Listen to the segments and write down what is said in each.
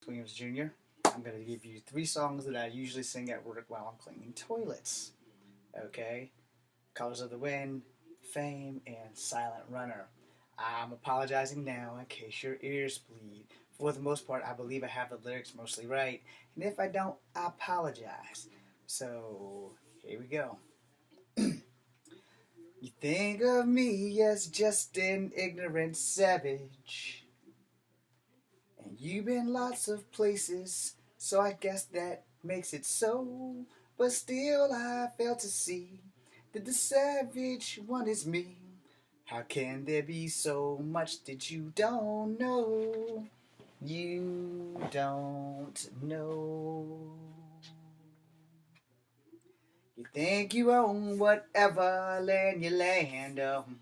Williams Jr. I'm going to give you 3 songs that I usually sing at work while I'm cleaning toilets. Okay? Colors of the Wind, Fame, and Silent Runner. I'm apologizing now in case your ears bleed. For the most part, I believe I have the lyrics mostly right. And if I don't, I apologize. So, here we go. You think of me as just an ignorant savage. And you've been lots of places, so I guess that makes it so. But still I fail to see that the savage one is me. How can there be so much that you don't know? You don't know. You think you own whatever land you land on.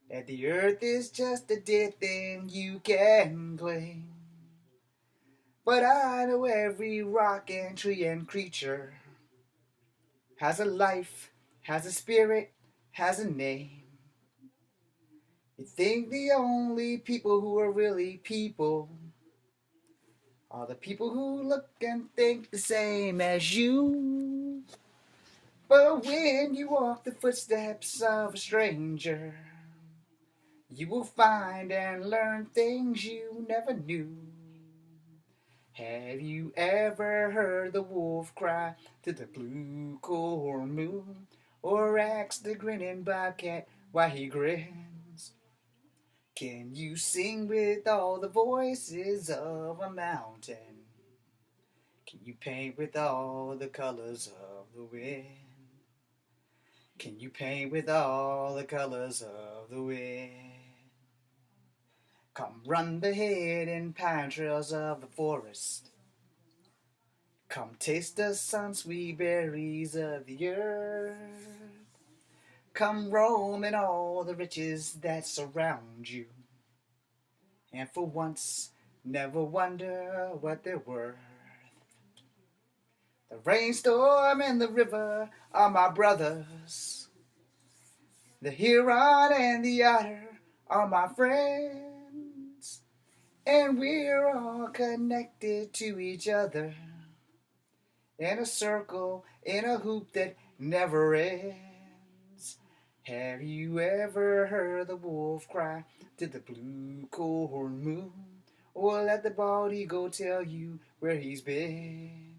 That the earth is just a dead thing you can claim. But I know every rock and tree and creature has a life, has a spirit, has a name. You think the only people who are really people are the people who look and think the same as you. But when you walk the footsteps of a stranger, you will find and learn things you never knew. Have you ever heard the wolf cry to the blue corn moon? Or ask the grinning bobcat why he grins? Can you sing with all the voices of a mountain? Can you paint with all the colors of the wind? Can you paint with all the colors of the wind? Come run the hidden pine trails of the forest. Come taste the sun-sweet berries of the earth. Come roam in all the riches that surround you. And for once, never wonder what they're worth. The rainstorm and the river are my brothers. The Huron and the otter are my friends. And we're all connected to each other in a circle, in a hoop that never ends. Have you ever heard the wolf cry to the blue corn moon? Or let the bald eagle tell you where he's been?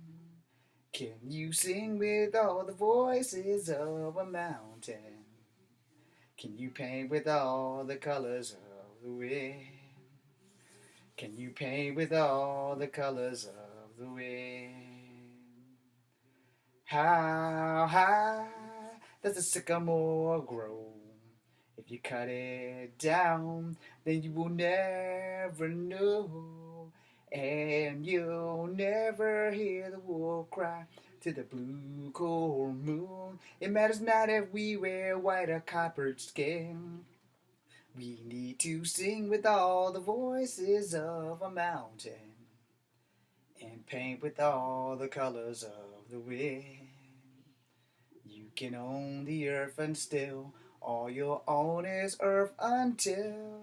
Can you sing with all the voices of a mountain? Can you paint with all the colors of the wind? Can you paint with all the colors of the wind? How high does the sycamore grow? If you cut it down, then you will never know. And you'll never hear the wolf cry to the blue corn moon. It matters not if we wear white or coppered skin. We need to sing with all the voices of a mountain and paint with all the colors of the wind. You can own the earth and still all you'll own is earth until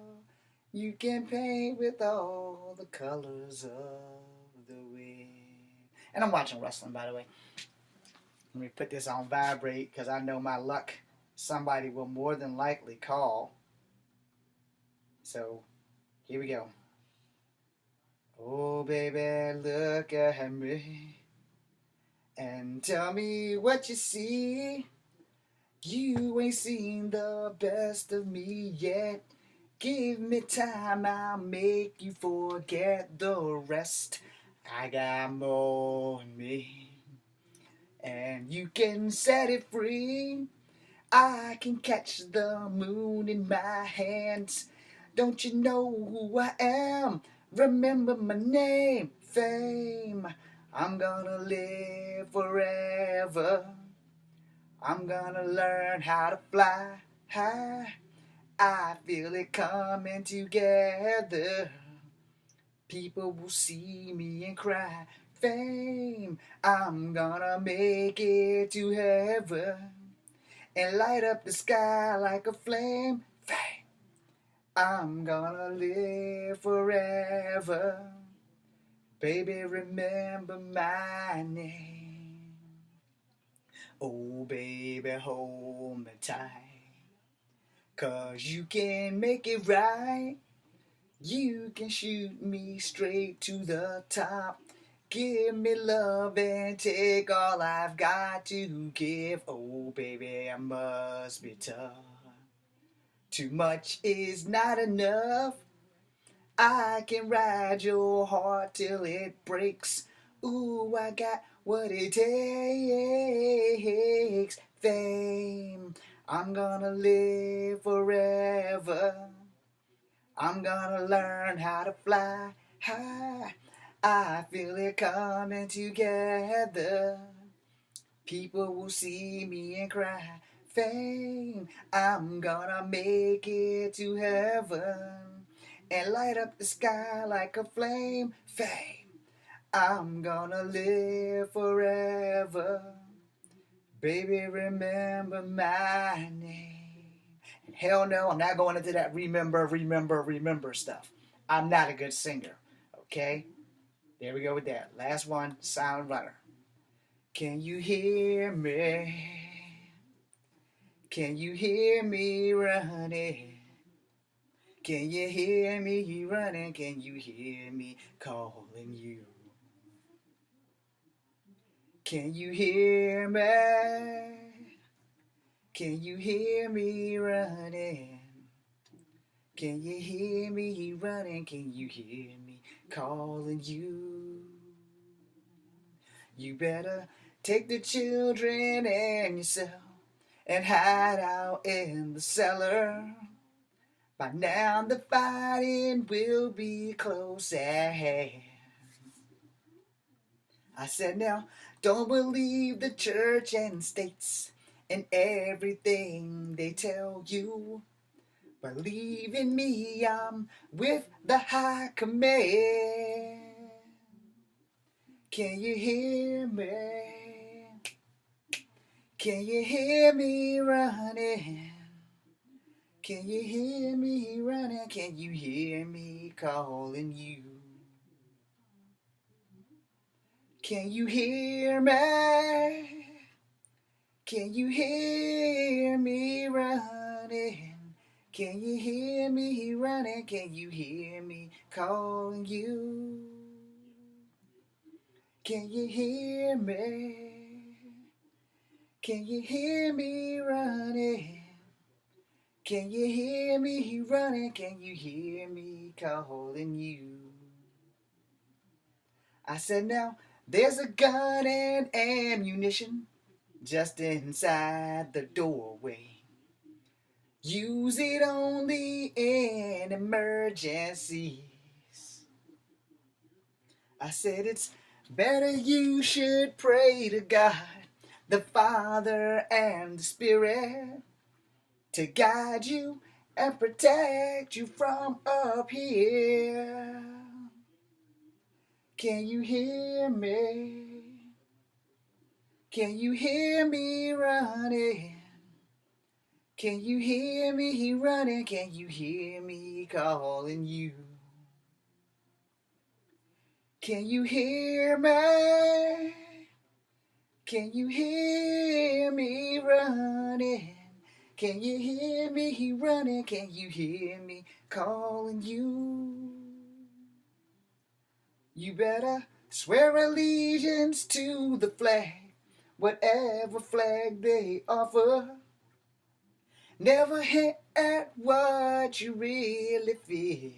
you can paint with all the colors of the wind. And I'm watching wrestling, by the way. Let me put this on vibrate because I know my luck. Somebody will more than likely call. So, here we go. Oh, baby, look at me and tell me what you see. You ain't seen the best of me yet. Give me time, I'll make you forget the rest. I got more in me, and you can set it free. I can catch the moon in my hands. Don't you know who I am? Remember my name, Fame. I'm gonna live forever. I'm gonna learn how to fly high. I feel it coming together. People will see me and cry, Fame. I'm gonna make it to heaven and light up the sky like a flame. Fame. I'm gonna live forever. Baby, remember my name. Oh, baby, hold me tight, 'cause you can make it right. You can shoot me straight to the top. Give me love and take all I've got to give. Oh, baby, I must be tough. Too much is not enough. I can ride your heart till it breaks. Ooh, I got what it takes. Fame, I'm gonna live forever. I'm gonna learn how to fly high. I feel it coming together. People will see me and cry. Fame, I'm gonna make it to heaven and light up the sky like a flame. Fame, I'm gonna live forever. Baby, remember my name. And hell no, I'm not going into that remember stuff. I'm not a good singer. Okay? There we go with that. Last one, Silent Runner. Can you hear me? Can you hear me running? Can you hear me running? Can you hear me calling you? Can you hear me? Can you hear me running? Can you hear me running? Can you hear me calling you? You better take the children and yourself and hide out in the cellar. By now the fighting will be close at hand. I said now, don't believe the church and states and everything they tell you. Believe in me, I'm with the high command. Can you hear me? Can you hear me running? Can you hear me running? Can you hear me calling you? Can you hear me? Can you hear me running? Can you hear me running? Can you hear me calling you? Can you hear me? Can you hear me running? Can you hear me running? Can you hear me calling you? I said now, there's a gun and ammunition just inside the doorway. Use it only in emergencies. I said it's better you should pray to God, the Father and the Spirit, to guide you and protect you from up here. Can you hear me? Can you hear me running? Can you hear me running? Can you hear me calling you? Can you hear me? Can you hear me running? Can you hear me running? Can you hear me calling you? You better swear allegiance to the flag, whatever flag they offer. Never hint at what you really feel.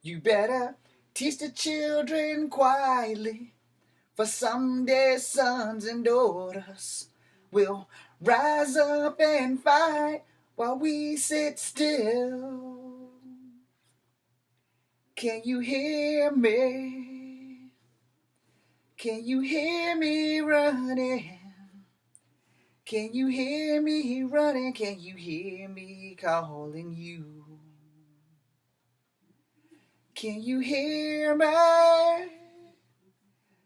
You better teach the children quietly, for someday sons and daughters will rise up and fight while we sit still. Can you hear me? Can you hear me running? Can you hear me running? Can you hear me calling you? Can you hear me?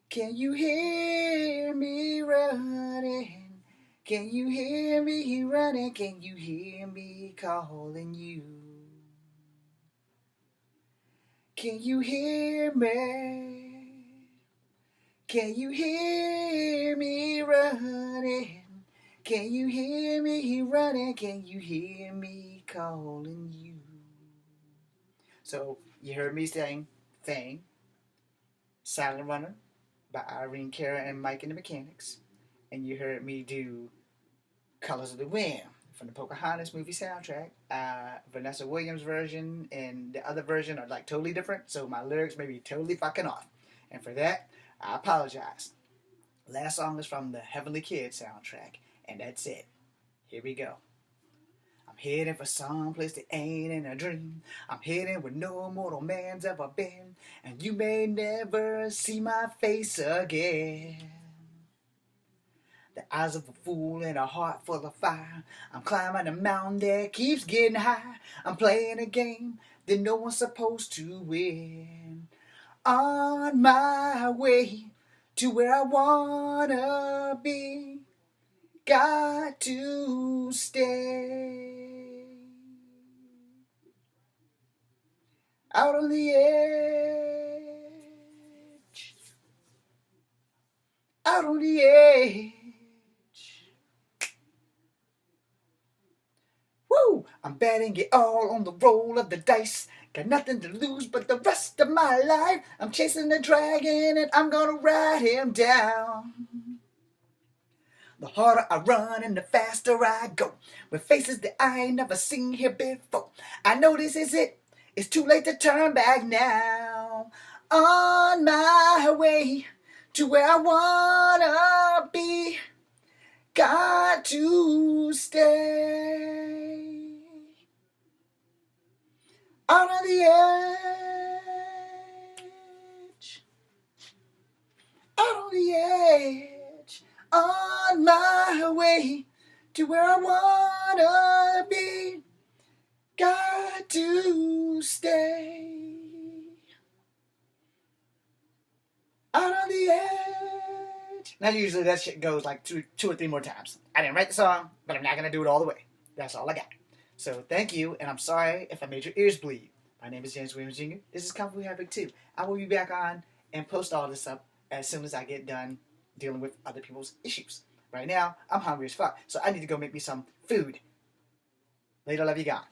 Can you hear me running? Can you hear me running? Can you hear me calling you? Can you hear me? Can you hear me running? Can you hear me running? Can you hear me calling you? So you heard me sing Fame, Silent Runner by Irene Cara and Mike and the Mechanics. And you heard me do Colors of the Wind from the Pocahontas movie soundtrack. Vanessa Williams version and the other version are like totally different, so my lyrics may be totally fucking off. And for that, I apologize. Last song is from the Heavenly Kids soundtrack, and that's it. Here we go. I'm heading for some place that ain't in a dream. I'm heading where no mortal man's ever been, and you may never see my face again. The eyes of a fool and a heart full of fire. I'm climbing a mountain that keeps getting high. I'm playing a game that no one's supposed to win. On my way to where I wanna be. Got to stay out on the edge. Out on the edge. Woo! I'm betting it all on the roll of the dice. Got nothing to lose but the rest of my life. I'm chasing the dragon and I'm gonna ride him down. The harder I run and the faster I go, with faces that I ain't never seen here before. I know this is it. It's too late to turn back now. On my way to where I wanna be. Got to stay out on the edge. Out on the edge. On my way to where I wanna be. Got to stay out on the edge. Now usually that shit goes like two or three more times. I didn't write the song, but I'm not gonna do it all the way. That's all I got. So thank you, and I'm sorry if I made your ears bleed. My name is James Williams Jr. This is Kung Fu Havoc 2. I will be back on and post all this up as soon as I get done dealing with other people's issues. Right now, I'm hungry as fuck, so I need to go make me some food. Later, love you, gone.